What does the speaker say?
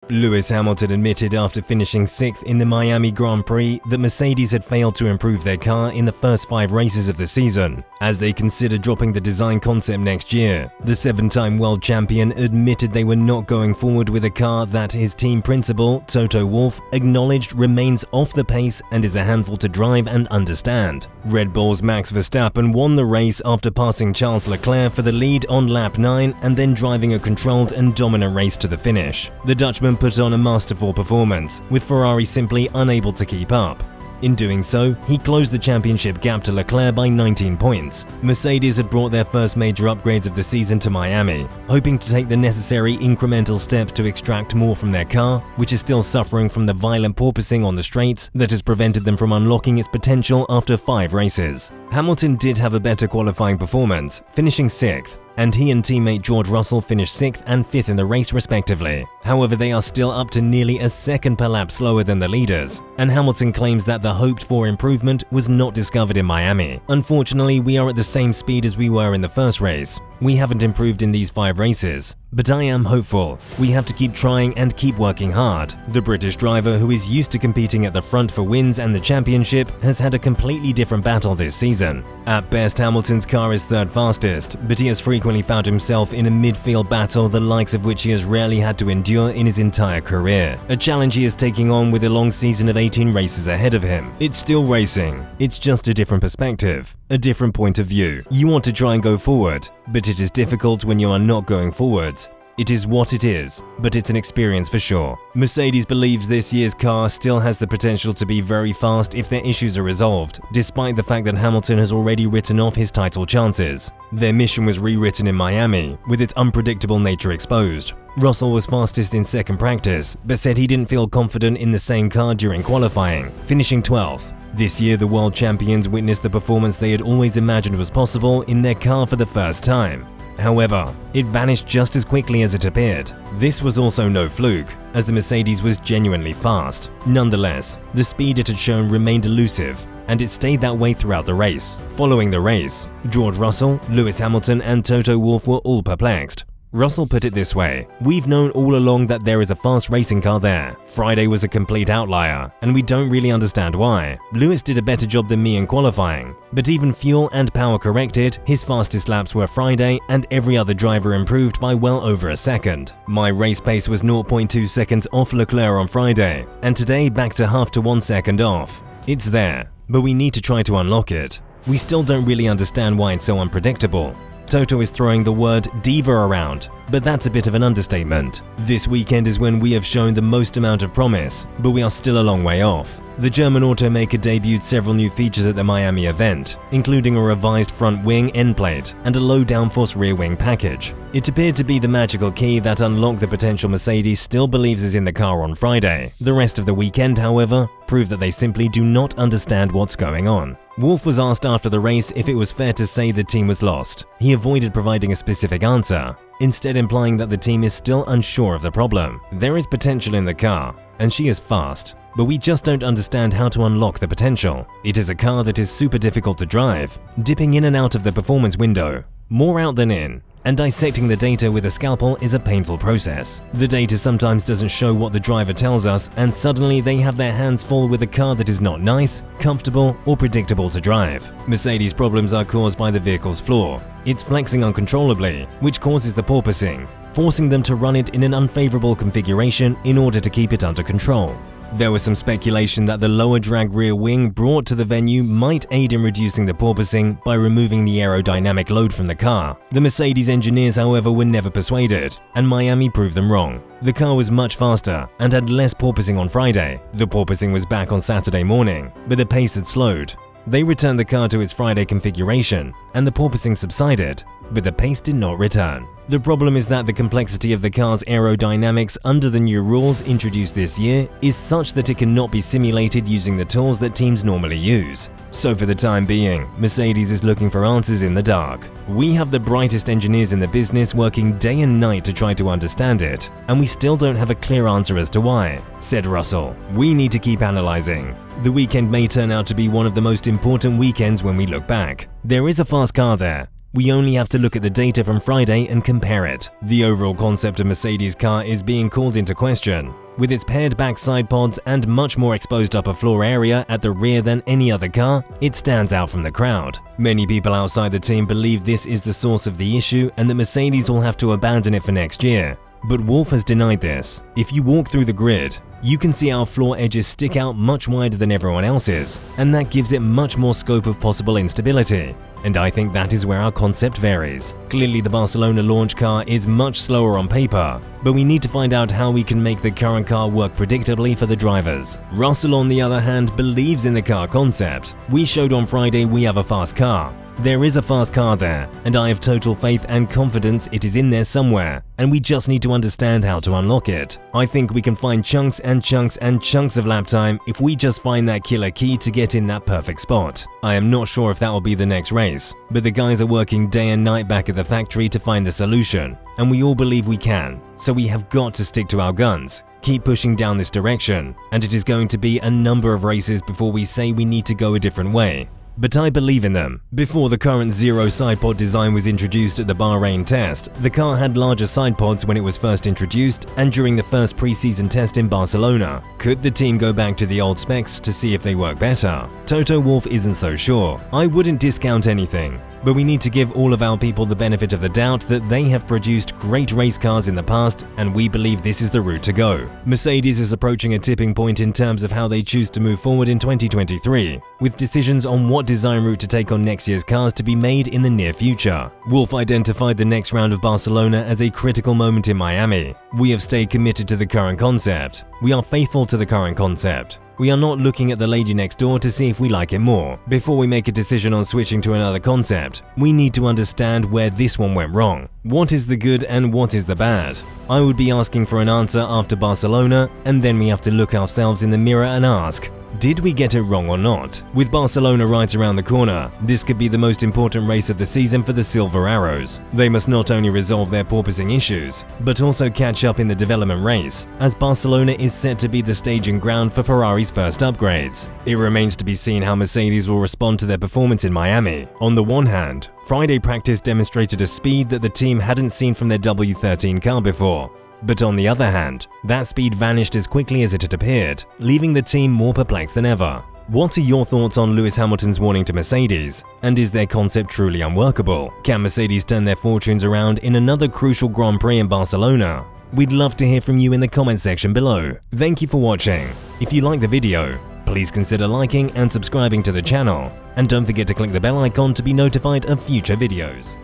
Lewis Hamilton admitted after finishing 6th in the Miami Grand Prix that Mercedes had failed to improve their car in the first 5 races of the season, as they consider dropping the design concept next year. The 7-time world champion admitted they were not going forward with a car that his team principal, Toto Wolff, acknowledged remains off the pace and is a handful to drive and understand. Red Bull's Max Verstappen won the race after passing Charles Leclerc for the lead on lap 9 and then driving a controlled and dominant race to the finish. The Dutchman put on a masterful performance, with Ferrari simply unable to keep up. In doing so, he closed the championship gap to Leclerc by 19 points. Mercedes had brought their first major upgrades of the season to Miami, hoping to take the necessary incremental steps to extract more from their car, which is still suffering from the violent porpoising on the straights that has prevented them from unlocking its potential after 5 races. Hamilton did have a better qualifying performance, finishing 6th, and he and teammate George Russell finished 6th and 5th in the race respectively. However, they are still up to nearly a second per lap slower than the leaders, and Hamilton claims that the hoped-for improvement was not discovered in Miami. Unfortunately, we are at the same speed as we were in the first race. We haven't improved in these 5 races, but I am hopeful. We have to keep trying and keep working hard. The British driver, who is used to competing at the front for wins and the championship, has had a completely different battle this season. At best, Hamilton's car is 3rd fastest, but he has frequently found himself in a midfield battle the likes of which he has rarely had to endure in his entire career. A challenge he is taking on with a long season of 18 races ahead of him. It's still racing. It's just a different perspective, a different point of view. You want to try and go forward, but it is difficult when you are not going forwards. It is what it is, but it's an experience for sure. Mercedes believes this year's car still has the potential to be very fast if their issues are resolved, despite the fact that Hamilton has already written off his title chances. Their mission was rewritten in Miami, with its unpredictable nature exposed. Russell was fastest in second practice, but said he didn't feel confident in the same car during qualifying, finishing 12th. This year, the world champions witnessed the performance they had always imagined was possible in their car for the first time. However, it vanished just as quickly as it appeared. This was also no fluke, as the Mercedes was genuinely fast. Nonetheless, the speed it had shown remained elusive, and it stayed that way throughout the race. Following the race, George Russell, Lewis Hamilton and Toto Wolff were all perplexed. Russell put it this way: "We've known all along that there is a fast racing car there. Friday was a complete outlier, and we don't really understand why. Lewis did a better job than me in qualifying, but even fuel and power corrected, his fastest laps were Friday, and every other driver improved by well over a second. My race pace was 0.2 seconds off Leclerc on Friday, and today back to half to 1 second off. It's there, but we need to try to unlock it. We still don't really understand why it's so unpredictable." Toto is throwing the word diva around, but that's a bit of an understatement. This weekend is when we have shown the most amount of promise, but we are still a long way off. The German automaker debuted several new features at the Miami event, including a revised front wing end plate and a low downforce rear wing package. It appeared to be the magical key that unlocked the potential Mercedes still believes is in the car on Friday. The rest of the weekend, however, proved that they simply do not understand what's going on. Wolff was asked after the race if it was fair to say the team was lost. He avoided providing a specific answer, instead implying that the team is still unsure of the problem. There is potential in the car, and she is fast, but we just don't understand how to unlock the potential. It is a car that is super difficult to drive, dipping in and out of the performance window, more out than in, and dissecting the data with a scalpel is a painful process. The data sometimes doesn't show what the driver tells us, and suddenly they have their hands full with a car that is not nice, comfortable, or predictable to drive. Mercedes' problems are caused by the vehicle's flaw. It's flexing uncontrollably, which causes the porpoising, forcing them to run it in an unfavorable configuration in order to keep it under control. There was some speculation that the lower drag rear wing brought to the venue might aid in reducing the porpoising by removing the aerodynamic load from the car. The Mercedes engineers, however, were never persuaded, and Miami proved them wrong. The car was much faster and had less porpoising on Friday. The porpoising was back on Saturday morning, but the pace had slowed. They returned the car to its Friday configuration, and the porpoising subsided, but the pace did not return. The problem is that the complexity of the car's aerodynamics under the new rules introduced this year is such that it cannot be simulated using the tools that teams normally use. So for the time being, Mercedes is looking for answers in the dark. "We have the brightest engineers in the business working day and night to try to understand it, and we still don't have a clear answer as to why," said Russell. "We need to keep analyzing. The weekend may turn out to be one of the most important weekends when we look back. There is a fast car there, We only have to look at the data from Friday and compare it. The overall concept of Mercedes' car is being called into question. With its paired back side pods and much more exposed upper floor area at the rear than any other car, it stands out from the crowd. Many people outside the team believe this is the source of the issue and that Mercedes will have to abandon it for next year. But Wolff has denied this. If you walk through the grid, you can see our floor edges stick out much wider than everyone else's, and that gives it much more scope of possible instability. And I think that is where our concept varies. Clearly the Barcelona launch car is much slower on paper, but we need to find out how we can make the current car work predictably for the drivers. Russell, on the other hand, believes in the car concept. We showed on Friday we have a fast car. There is a fast car there, and I have total faith and confidence it is in there somewhere, and we just need to understand how to unlock it. I think we can find chunks and chunks and chunks of lap time if we just find that killer key to get in that perfect spot. I am not sure if that will be the next race, but the guys are working day and night back at the factory to find the solution, and we all believe we can, so we have got to stick to our guns. Keep pushing down this direction, and it is going to be a number of races before we say we need to go a different way. But I believe in them. Before the current zero side pod design was introduced at the Bahrain test, the car had larger side pods when it was first introduced and during the first pre-season test in Barcelona. Could the team go back to the old specs to see if they work better? Toto Wolff isn't so sure. I wouldn't discount anything, but we need to give all of our people the benefit of the doubt that they have produced great race cars in the past, and we believe this is the route to go. Mercedes is approaching a tipping point in terms of how they choose to move forward in 2023, with decisions on what design route to take on next year's cars to be made in the near future. Wolff identified the next round of Barcelona as a critical moment in Miami. We have stayed committed to the current concept. We are faithful to the current concept. We are not looking at the lady next door to see if we like it more. Before we make a decision on switching to another concept, we need to understand where this one went wrong. What is the good and what is the bad? I would be asking for an answer after Barcelona, and then we have to look ourselves in the mirror and ask, did we get it wrong or not? With Barcelona right around the corner, this could be the most important race of the season for the Silver Arrows. They must not only resolve their porpoising issues, but also catch up in the development race, as Barcelona is set to be the staging ground for Ferrari's first upgrades. It remains to be seen how Mercedes will respond to their performance in Miami. On the one hand, Friday practice demonstrated a speed that the team hadn't seen from their W13 car before. But on the other hand, that speed vanished as quickly as it had appeared, leaving the team more perplexed than ever. What are your thoughts on Lewis Hamilton's warning to Mercedes? And is their concept truly unworkable? Can Mercedes turn their fortunes around in another crucial Grand Prix in Barcelona? We'd love to hear from you in the comment section below. Thank you for watching. If you like the video, please consider liking and subscribing to the channel. And don't forget to click the bell icon to be notified of future videos.